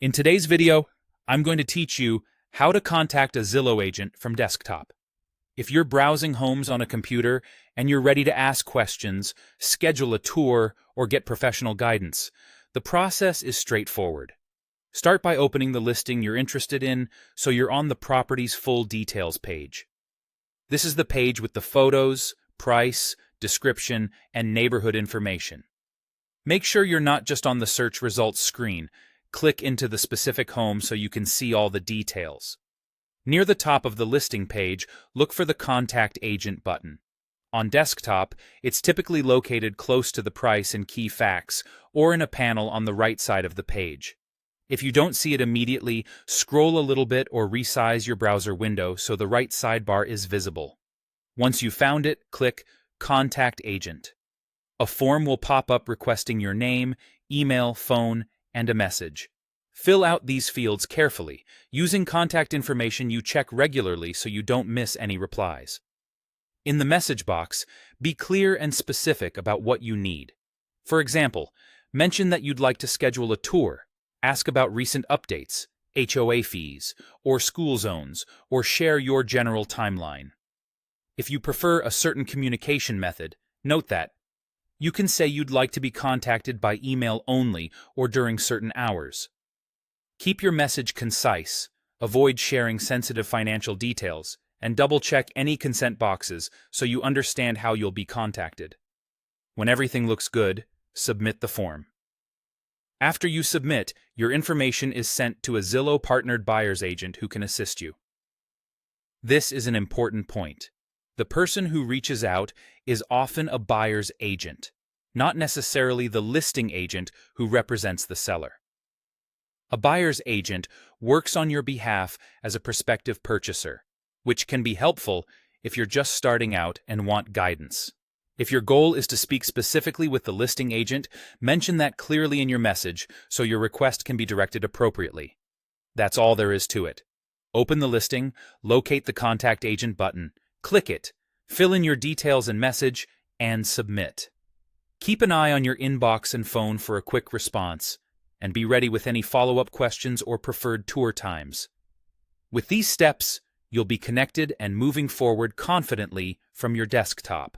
In today's video, I'm going to teach you how to contact a Zillow agent from desktop. If you're browsing homes on a computer and you're ready to ask questions, schedule a tour, or get professional guidance, the process is straightforward. Start by opening the listing you're interested in so you're on the property's full details page. This is the page with the photos, price, description, and neighborhood information. Make sure you're not just on the search results screen. Click into the specific home so you can see all the details. Near the top of the listing page, look for the Contact Agent button. On desktop, it's typically located close to the price and key facts, or in a panel on the right side of the page. If you don't see it immediately, scroll a little bit or resize your browser window so the right sidebar is visible. Once you've found it, click Contact Agent. A form will pop up requesting your name, email, phone, and a message. Fill out these fields carefully, using contact information you check regularly so you don't miss any replies. In the message box, be clear and specific about what you need. For example, mention that you'd like to schedule a tour, ask about recent updates, HOA fees, or school zones, or share your general timeline. If you prefer a certain communication method, note that. You can say you'd like to be contacted by email only or during certain hours. Keep your message concise, avoid sharing sensitive financial details, and double-check any consent boxes so you understand how you'll be contacted. When everything looks good, submit the form. After you submit, your information is sent to a Zillow-partnered buyer's agent who can assist you. This is an important point. The person who reaches out is often a buyer's agent, not necessarily the listing agent who represents the seller. A buyer's agent works on your behalf as a prospective purchaser, which can be helpful if you're just starting out and want guidance. If your goal is to speak specifically with the listing agent, mention that clearly in your message so your request can be directed appropriately. That's all there is to it. Open the listing, locate the Contact Agent button, click it, fill in your details and message, and submit. Keep an eye on your inbox and phone for a quick response, and be ready with any follow-up questions or preferred tour times. With these steps, you'll be connected and moving forward confidently from your desktop.